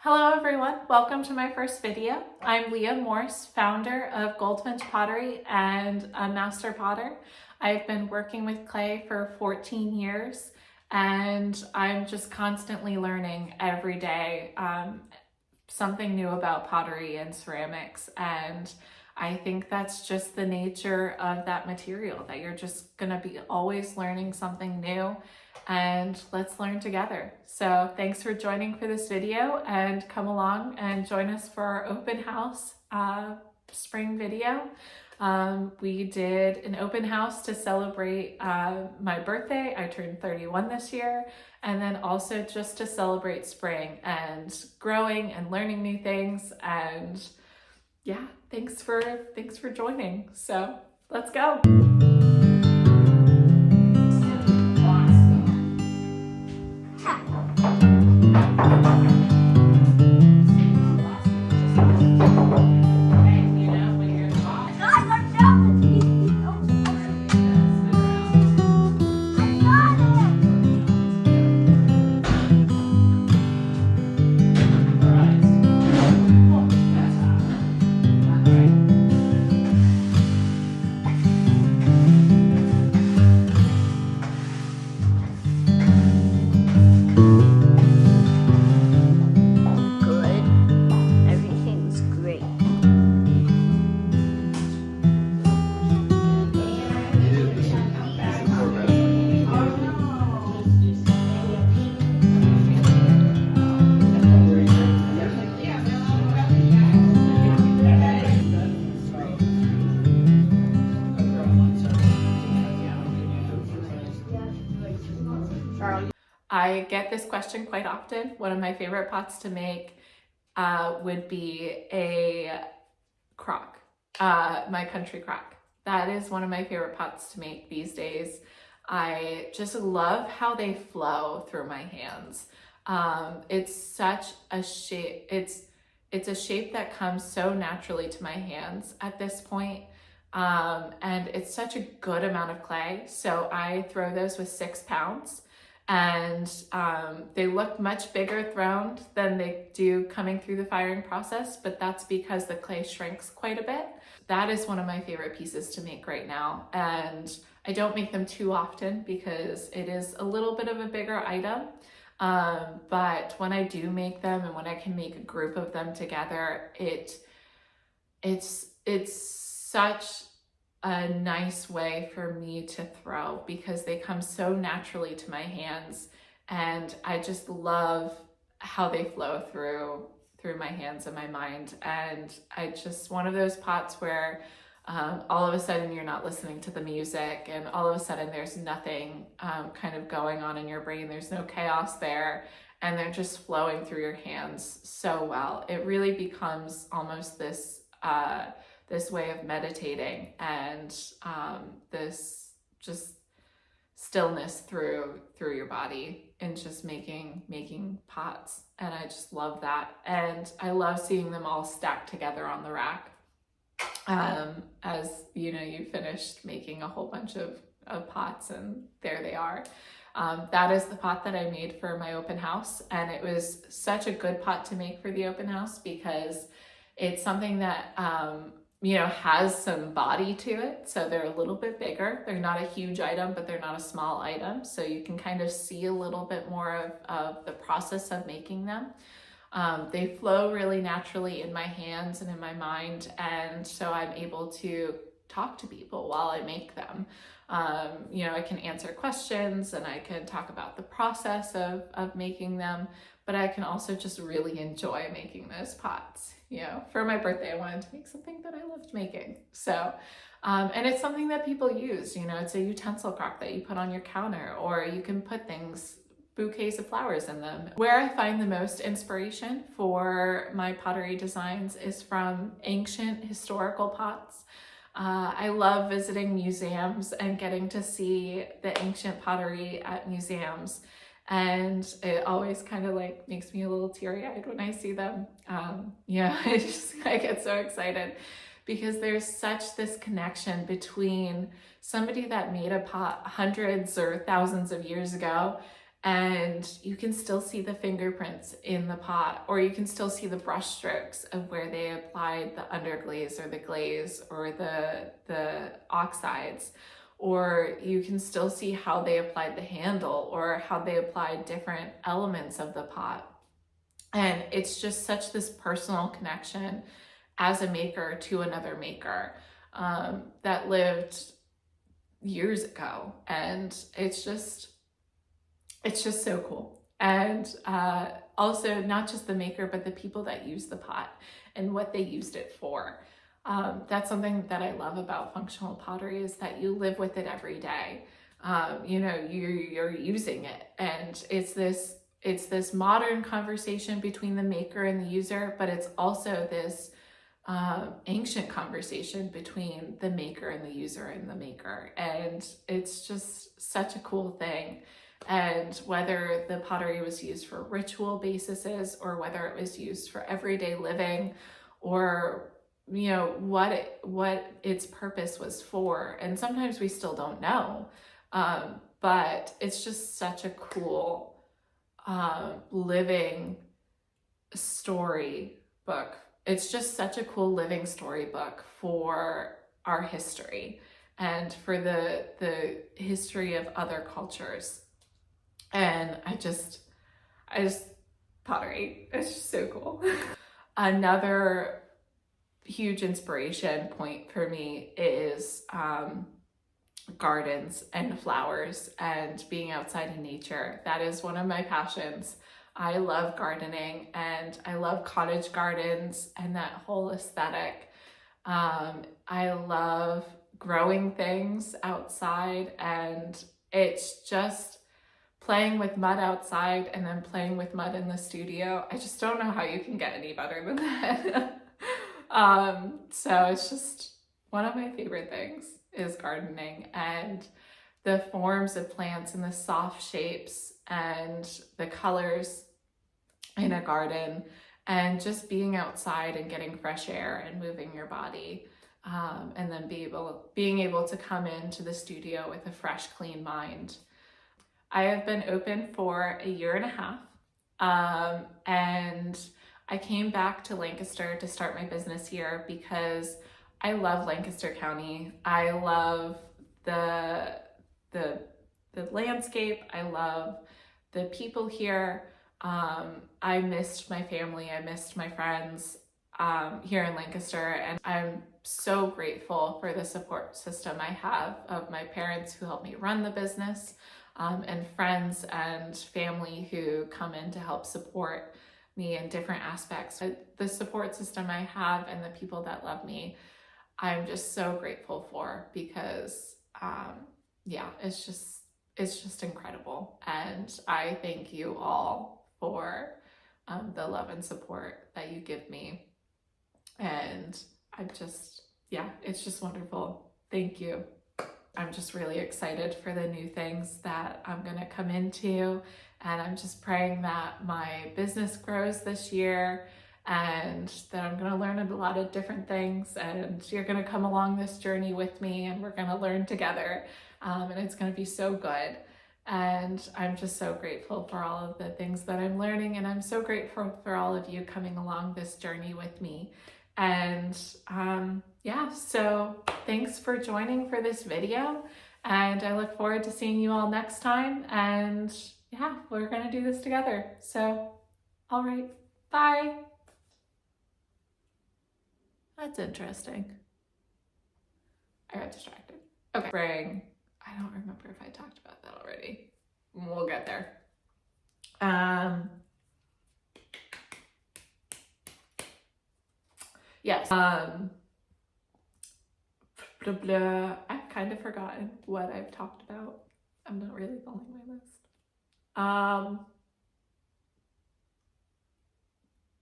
Hello everyone, welcome to my first video. I'm Leah Morse, founder of Goldfinch Pottery and a master potter. I've been working with clay for 14 years and I'm just constantly learning every day something new about pottery and ceramics, and I think that's just the nature of that material, that you're just gonna be always learning something new, and let's learn together. So thanks for joining for this video, and come along and join us for our open house spring video. We did an open house to celebrate my birthday. I turned 31 this year. And then also just to celebrate spring and growing and learning new things. And yeah, thanks for joining. So let's go. I get this question quite often. One of my favorite pots to make would be a crock, my country crock. That is one of my favorite pots to make these days. I just love how they flow through my hands. It's such a shape, it's a shape that comes so naturally to my hands at this point. And it's such a good amount of clay. So I throw those with 6 pounds. And they look much bigger thrown than they do coming through the firing process, but that's because the clay shrinks quite a bit. That is one of my favorite pieces to make right now, and I don't make them too often because it is a little bit of a bigger item, but when I do make them and when I can make a group of them together, it's such a nice way for me to throw because they come so naturally to my hands, and I just love how they flow through my hands and my mind. And I just, one of those pots where all of a sudden you're not listening to the music, and all of a sudden there's nothing kind of going on in your brain. There's no chaos there, and they're just flowing through your hands so well. It really becomes almost this way of meditating, and this just stillness through your body, and just making pots. And I just love that, and I love seeing them all stacked together on the rack as you know, you finished making a whole bunch of pots, and there they are. That is the pot that I made for my open house, and it was such a good pot to make for the open house because it's something that you know, has some body to it. So they're a little bit bigger. They're not a huge item, but they're not a small item. So you can kind of see a little bit more of the process of making them. They flow really naturally in my hands and in my mind. And so I'm able to talk to people while I make them. You know, I can answer questions and I can talk about the process of making them, but I can also just really enjoy making those pots. You know, for my birthday, I wanted to make something that I loved making. So, and it's something that people use, you know, it's a utensil crock that you put on your counter, or you can put bouquets of flowers in them. Where I find the most inspiration for my pottery designs is from ancient historical pots. I love visiting museums and getting to see the ancient pottery at museums. And it always kind of like makes me a little teary-eyed when I see them. Yeah, I get so excited because there's such this connection between somebody that made a pot hundreds or thousands of years ago and you can still see the fingerprints in the pot, or you can still see the brush strokes of where they applied the underglaze or the glaze or the oxides, or you can still see how they applied the handle or how they applied different elements of the pot. And it's just such this personal connection as a maker to another maker that lived years ago. And it's just so cool. And also not just the maker, but the people that use the pot and what they used it for. That's something that I love about functional pottery, is that you live with it every day. You know, you're using it, and it's this modern conversation between the maker and the user, but it's also this ancient conversation between the maker and the user and the maker. And it's just such a cool thing. And whether the pottery was used for ritual bases or whether it was used for everyday living, or you know what its purpose was for, and sometimes we still don't know, but it's just such a cool living story book. It's just such a cool living storybook for our history and for the history of other cultures. And I just pottery, it's just so cool. Another huge inspiration point for me is gardens and flowers and being outside in nature. That is one of my passions. I love gardening, and I love cottage gardens and that whole aesthetic. I love growing things outside, and it's just playing with mud outside and then playing with mud in the studio. I just don't know how you can get any better than that. So it's just one of my favorite things is gardening, and the forms of plants and the soft shapes and the colors in a garden, and just being outside and getting fresh air and moving your body, and then being able to come into the studio with a fresh, clean mind. I have been open for 1.5 years, and I came back to Lancaster to start my business here because I love Lancaster County. I love the landscape. I love the people here. I missed my family. I missed my friends here in Lancaster, and I'm so grateful for the support system I have of my parents who helped me run the business, and friends and family who come in to help support me in different aspects. The support system I have and the people that love me, I'm just so grateful for, because yeah, it's just incredible. And I thank you all for the love and support that you give me. And it's just wonderful. Thank you. I'm just really excited for the new things that I'm gonna come into, and I'm just praying that my business grows this year and that I'm gonna learn a lot of different things, and you're gonna come along this journey with me, and we're gonna learn together, and it's gonna be so good. And I'm just so grateful for all of the things that I'm learning, and I'm so grateful for all of you coming along this journey with me. And so thanks for joining for this video, and I look forward to seeing you all next time. And yeah, we're gonna do this together. So, all right, bye. That's interesting. I got distracted. Okay, spring. I don't remember if I talked about that already. We'll get there. Yes. I've kind of forgotten what I've talked about. I'm not really following my list.